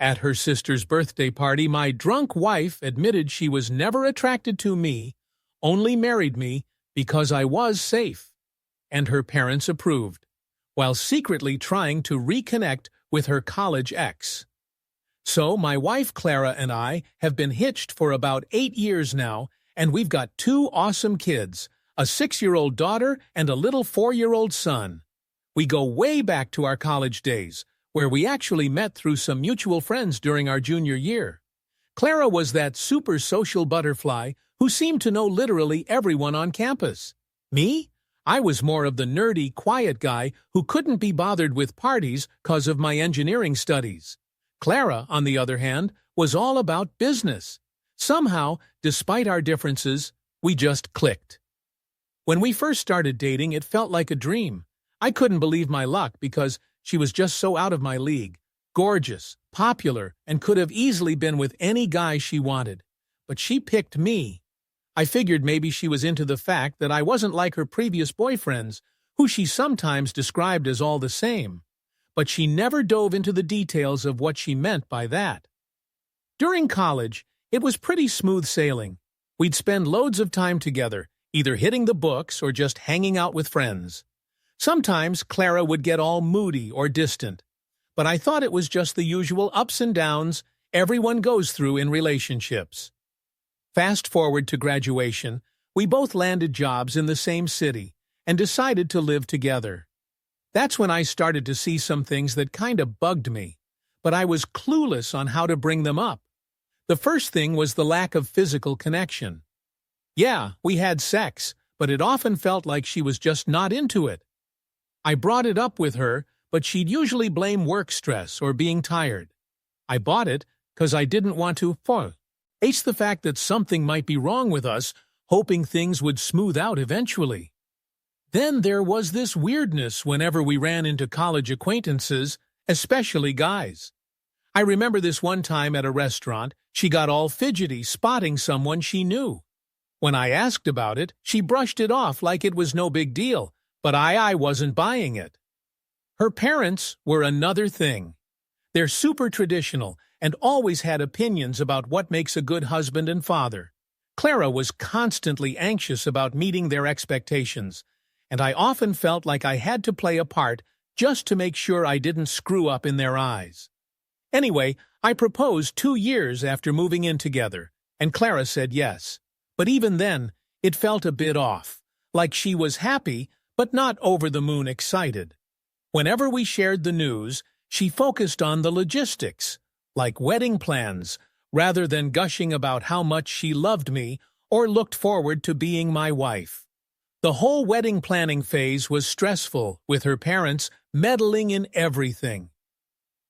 At her sister's birthday party, my drunk wife admitted she was never attracted to me, only married me because I was safe, and her parents approved, while secretly trying to reconnect with her college ex. So my wife Clara and I have been hitched for about 8 years now, and we've got 2 awesome kids, a 6-year-old daughter and a little 4-year-old son. We go way back to our college days, where we actually met through some mutual friends during our junior year. Clara was that super social butterfly who seemed to know literally everyone on campus. Me? I was more of the nerdy, quiet guy who couldn't be bothered with parties because of my engineering studies. Clara, on the other hand, was all about business. Somehow, despite our differences, we just clicked. When we first started dating, it felt like a dream. I couldn't believe my luck because she was just so out of my league, gorgeous, popular, and could have easily been with any guy she wanted. But she picked me. I figured maybe she was into the fact that I wasn't like her previous boyfriends, who she sometimes described as all the same. But she never dove into the details of what she meant by that. During college, it was pretty smooth sailing. We'd spend loads of time together, either hitting the books or just hanging out with friends. Sometimes Clara would get all moody or distant, but I thought it was just the usual ups and downs everyone goes through in relationships. Fast forward to graduation, we both landed jobs in the same city and decided to live together. That's when I started to see some things that kind of bugged me, but I was clueless on how to bring them up. The first thing was the lack of physical connection. Yeah, we had sex, but it often felt like she was just not into it. I brought it up with her, but she'd usually blame work stress or being tired. I bought it because I didn't want to face the fact that something might be wrong with us, hoping things would smooth out eventually. Then there was this weirdness whenever we ran into college acquaintances, especially guys. I remember this one time at a restaurant, she got all fidgety spotting someone she knew. When I asked about it, she brushed it off like it was no big deal, but I wasn't buying it. Her parents were another thing. They're super traditional and always had opinions about what makes a good husband and father. Clara was constantly anxious about meeting their expectations, and I often felt like I had to play a part just to make sure I didn't screw up in their eyes. Anyway, I proposed 2 years after moving in together, and Clara said yes. But even then, it felt a bit off, like she was happy but not over-the-moon excited. Whenever we shared the news, she focused on the logistics, like wedding plans, rather than gushing about how much she loved me or looked forward to being my wife. The whole wedding planning phase was stressful, with her parents meddling in everything.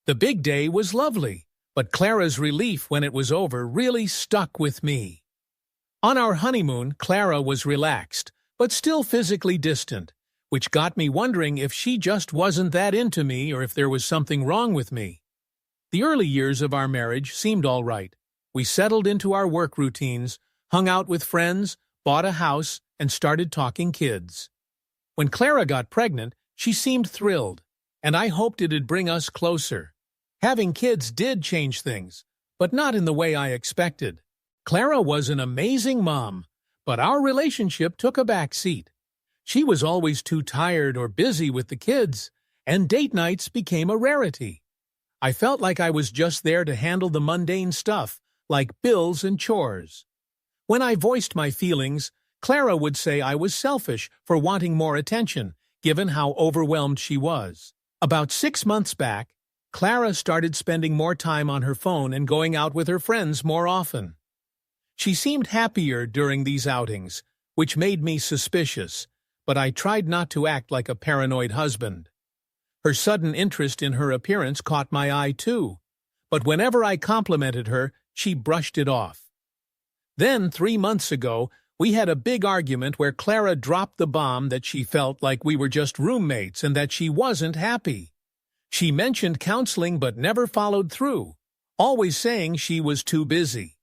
The big day was lovely, but Clara's relief when it was over really stuck with me. On our honeymoon, Clara was relaxed, but still physically distant, which got me wondering if she just wasn't that into me or if there was something wrong with me. The early years of our marriage seemed all right. We settled into our work routines, hung out with friends, bought a house, and started talking kids. When Clara got pregnant, she seemed thrilled, and I hoped it'd bring us closer. Having kids did change things, but not in the way I expected. Clara was an amazing mom, but our relationship took a back seat. She was always too tired or busy with the kids, and date nights became a rarity. I felt like I was just there to handle the mundane stuff, like bills and chores. When I voiced my feelings, Clara would say I was selfish for wanting more attention, given how overwhelmed she was. About 6 months back, Clara started spending more time on her phone and going out with her friends more often. She seemed happier during these outings, which made me suspicious, but I tried not to act like a paranoid husband. Her sudden interest in her appearance caught my eye too, but whenever I complimented her, she brushed it off. Then, 3 months ago, we had a big argument where Clara dropped the bomb that she felt like we were just roommates and that she wasn't happy. She mentioned counseling but never followed through, always saying she was too busy.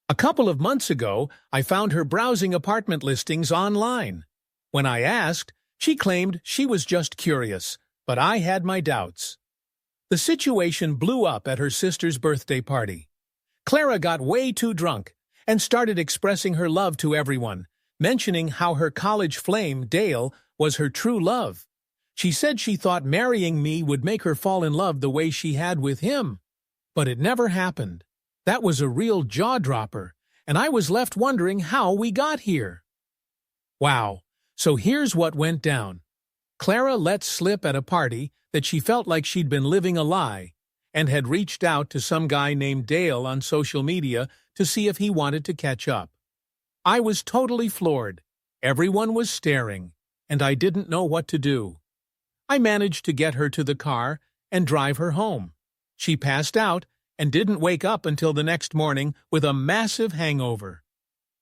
A couple of months ago, I found her browsing apartment listings online. When I asked, she claimed she was just curious, but I had my doubts. The situation blew up at her sister's birthday party. Clara got way too drunk and started expressing her love to everyone, mentioning how her college flame, Dale, was her true love. She said she thought marrying me would make her fall in love the way she had with him. But it never happened. That was a real jaw-dropper, and I was left wondering how we got here. Wow, so here's what went down. Clara let slip at a party that she felt like she'd been living a lie, and had reached out to some guy named Dale on social media to see if he wanted to catch up. I was totally floored. Everyone was staring, and I didn't know what to do. I managed to get her to the car and drive her home. She passed out and didn't wake up until the next morning with a massive hangover.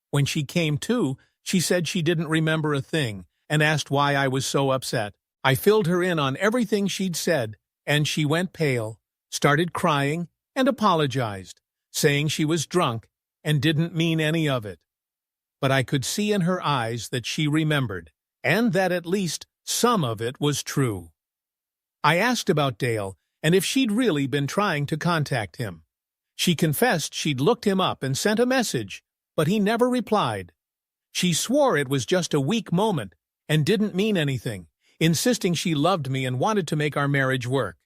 When she came to, she said she didn't remember a thing and asked why I was so upset. I filled her in on everything she'd said, and she went pale, started crying, and apologized, saying she was drunk and didn't mean any of it. But I could see in her eyes that she remembered, and that at least some of it was true. I asked about Dale and if she'd really been trying to contact him. She confessed she'd looked him up and sent a message, but he never replied. She swore it was just a weak moment and didn't mean anything, insisting she loved me and wanted to make our marriage work.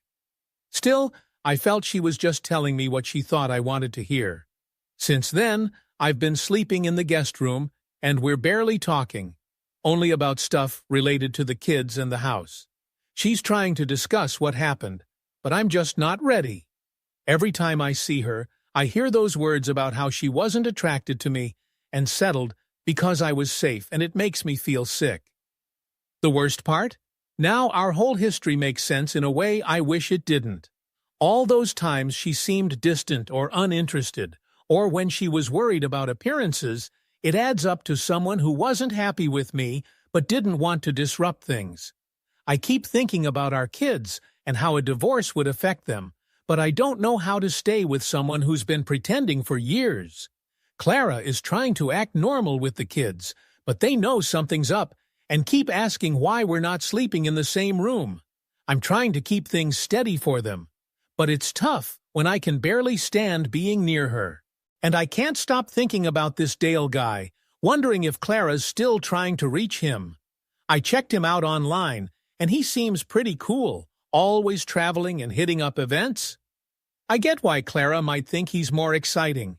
Still, I felt she was just telling me what she thought I wanted to hear. Since then, I've been sleeping in the guest room, and we're barely talking, only about stuff related to the kids and the house. She's trying to discuss what happened, but I'm just not ready. Every time I see her, I hear those words about how she wasn't attracted to me and settled because I was safe, and it makes me feel sick. The worst part? Now our whole history makes sense in a way I wish it didn't. All those times she seemed distant or uninterested, or when she was worried about appearances, it adds up to someone who wasn't happy with me but didn't want to disrupt things. I keep thinking about our kids and how a divorce would affect them, but I don't know how to stay with someone who's been pretending for years. Clara is trying to act normal with the kids, but they know something's up and keep asking why we're not sleeping in the same room. I'm trying to keep things steady for them, but it's tough when I can barely stand being near her. And I can't stop thinking about this Dale guy, wondering if Clara's still trying to reach him. I checked him out online, and he seems pretty cool, always traveling and hitting up events. I get why Clara might think he's more exciting.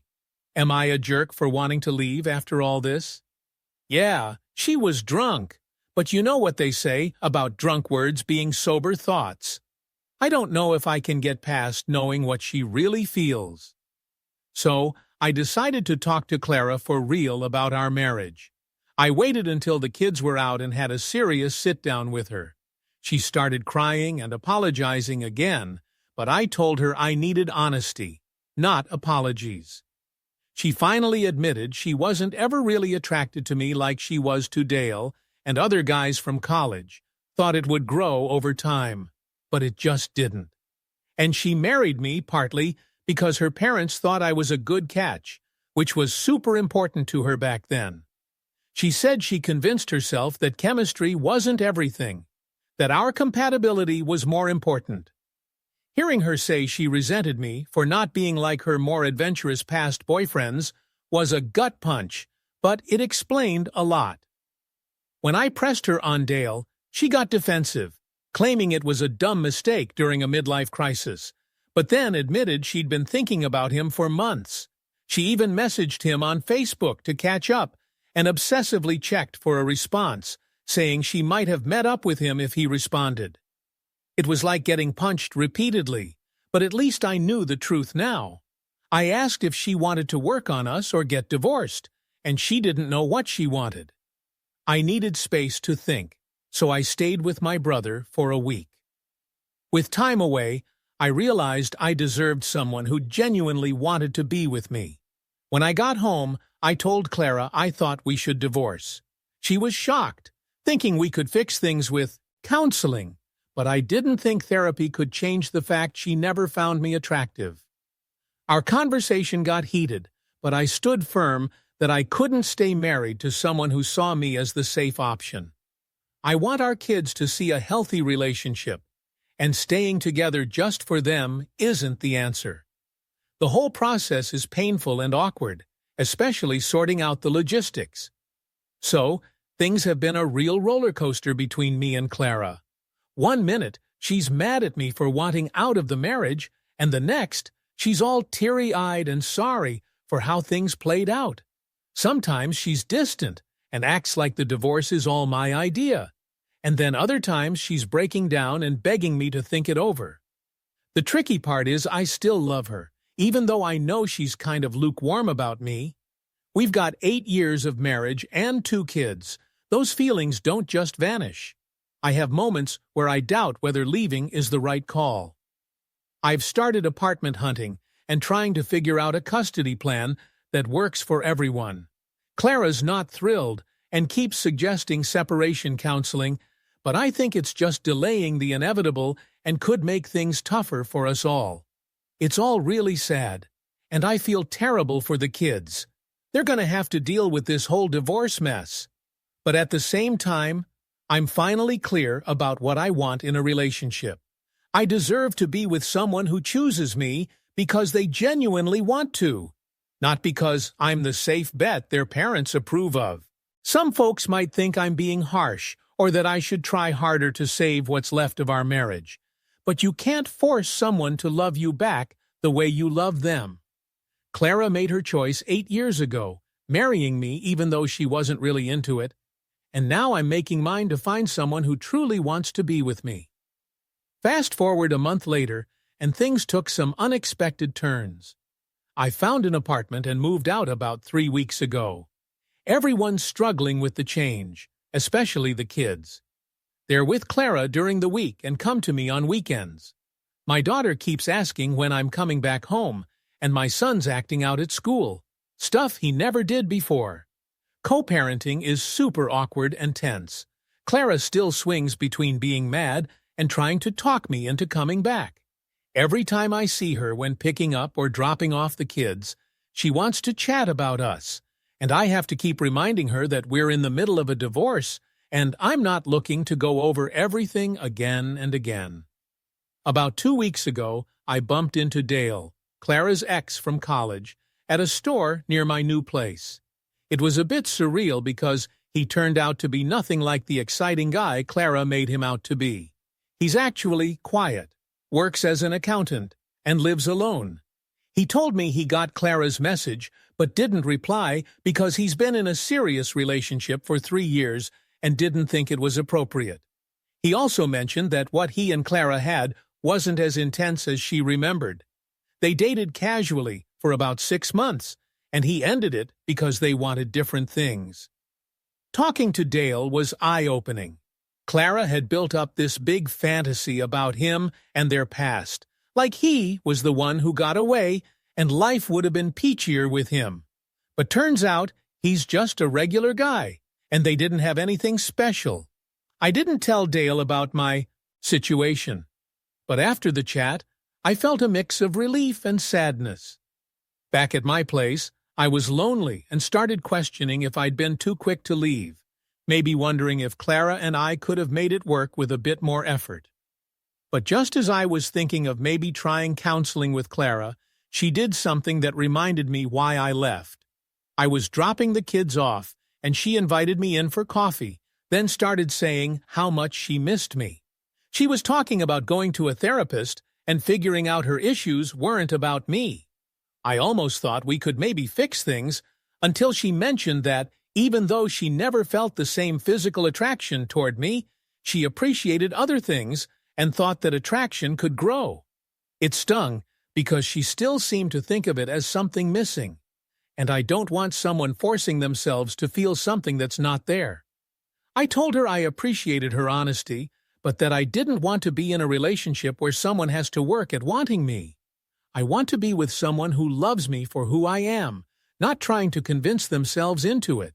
Am I a jerk for wanting to leave after all this? Yeah, she was drunk, but you know what they say about drunk words being sober thoughts. I don't know if I can get past knowing what she really feels. So, I decided to talk to Clara for real about our marriage. I waited until the kids were out and had a serious sit-down with her. She started crying and apologizing again, but I told her I needed honesty, not apologies. She finally admitted she wasn't ever really attracted to me like she was to Dale and other guys from college, thought it would grow over time, but it just didn't. And she married me partly because her parents thought I was a good catch, which was super important to her back then. She said she convinced herself that chemistry wasn't everything, that our compatibility was more important. Hearing her say she resented me for not being like her more adventurous past boyfriends was a gut punch, but it explained a lot. When I pressed her on Dale, she got defensive, claiming it was a dumb mistake during a midlife crisis, but then admitted she'd been thinking about him for months. She even messaged him on Facebook to catch up and obsessively checked for a response, saying she might have met up with him if he responded. It was like getting punched repeatedly, but at least I knew the truth now. I asked if she wanted to work on us or get divorced, and she didn't know what she wanted. I needed space to think, so I stayed with my brother for a week. With time away, I realized I deserved someone who genuinely wanted to be with me. When I got home, I told Clara I thought we should divorce. She was shocked, thinking we could fix things with counseling, but I didn't think therapy could change the fact she never found me attractive. Our conversation got heated, but I stood firm that I couldn't stay married to someone who saw me as the safe option. I want our kids to see a healthy relationship, and staying together just for them isn't the answer. The whole process is painful and awkward, especially sorting out the logistics. So, things have been a real roller coaster between me and Clara. One minute, she's mad at me for wanting out of the marriage, and the next, she's all teary-eyed and sorry for how things played out. Sometimes she's distant and acts like the divorce is all my idea, and then other times she's breaking down and begging me to think it over. The tricky part is I still love her, even though I know she's kind of lukewarm about me. We've got 8 years of marriage and 2 kids. Those feelings don't just vanish. I have moments where I doubt whether leaving is the right call. I've started apartment hunting and trying to figure out a custody plan that works for everyone. Clara's not thrilled and keeps suggesting separation counseling, but I think it's just delaying the inevitable and could make things tougher for us all. It's all really sad, and I feel terrible for the kids. They're going to have to deal with this whole divorce mess. But at the same time, I'm finally clear about what I want in a relationship. I deserve to be with someone who chooses me because they genuinely want to, not because I'm the safe bet their parents approve of. Some folks might think I'm being harsh or that I should try harder to save what's left of our marriage. But you can't force someone to love you back the way you love them. Clara made her choice 8 years ago, marrying me even though she wasn't really into it, and now I'm making mine to find someone who truly wants to be with me. Fast forward a month later, and things took some unexpected turns. I found an apartment and moved out about 3 weeks ago. Everyone's struggling with the change, especially the kids. They're with Clara during the week and come to me on weekends. My daughter keeps asking when I'm coming back home, and my son's acting out at school, stuff he never did before. Co-parenting is super awkward and tense. Clara still swings between being mad and trying to talk me into coming back. Every time I see her when picking up or dropping off the kids, she wants to chat about us, and I have to keep reminding her that we're in the middle of a divorce and I'm not looking to go over everything again and again. About 2 weeks ago, I bumped into Dale, Clara's ex from college, at a store near my new place. It was a bit surreal because he turned out to be nothing like the exciting guy Clara made him out to be. He's actually quiet, works as an accountant, and lives alone. He told me he got Clara's message but didn't reply because he's been in a serious relationship for 3 years and didn't think it was appropriate. He also mentioned that what he and Clara had wasn't as intense as she remembered. They dated casually for about 6 months, and he ended it because they wanted different things. Talking to Dale was eye-opening. Clara had built up this big fantasy about him and their past, like he was the one who got away and life would have been peachier with him. But turns out he's just a regular guy, and they didn't have anything special. I didn't tell Dale about my situation, but after the chat, I felt a mix of relief and sadness. Back at my place, I was lonely and started questioning if I'd been too quick to leave, maybe wondering if Clara and I could have made it work with a bit more effort. But just as I was thinking of maybe trying counseling with Clara, she did something that reminded me why I left. I was dropping the kids off, and she invited me in for coffee, then started saying how much she missed me. She was talking about going to a therapist and figuring out her issues weren't about me. I almost thought we could maybe fix things until she mentioned that even though she never felt the same physical attraction toward me, she appreciated other things and thought that attraction could grow. It stung because she still seemed to think of it as something missing, and I don't want someone forcing themselves to feel something that's not there. I told her I appreciated her honesty, but that I didn't want to be in a relationship where someone has to work at wanting me. I want to be with someone who loves me for who I am, not trying to convince themselves into it.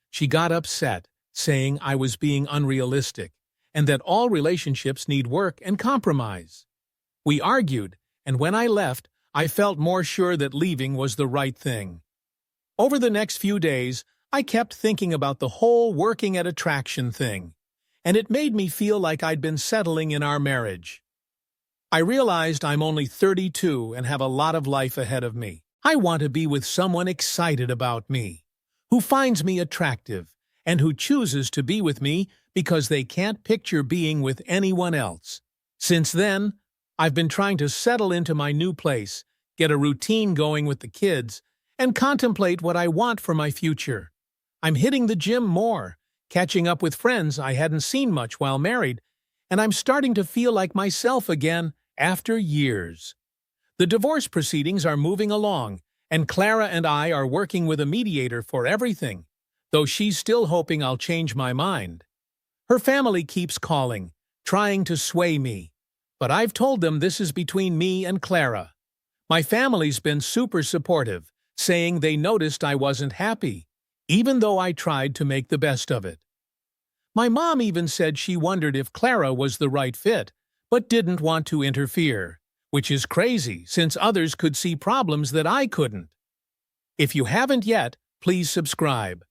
She got upset, saying I was being unrealistic, and that all relationships need work and compromise. We argued, and when I left, I felt more sure that leaving was the right thing. Over the next few days, I kept thinking about the whole working at attraction thing, and it made me feel like I'd been settling in our marriage. I realized I'm only 32 and have a lot of life ahead of me. I want to be with someone excited about me, who finds me attractive, and who chooses to be with me because they can't picture being with anyone else. Since then, I've been trying to settle into my new place, get a routine going with the kids, and contemplate what I want for my future. I'm hitting the gym more, catching up with friends I hadn't seen much while married, and I'm starting to feel like myself again after years. The divorce proceedings are moving along, and Clara and I are working with a mediator for everything, though she's still hoping I'll change my mind. Her family keeps calling, trying to sway me, but I've told them this is between me and Clara. My family's been super supportive, saying they noticed I wasn't happy, even though I tried to make the best of it. My mom even said she wondered if Clara was the right fit, but didn't want to interfere, which is crazy since others could see problems that I couldn't. If you haven't yet, please subscribe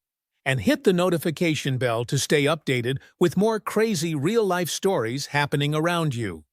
and hit the notification bell to stay updated with more crazy real-life stories happening around you.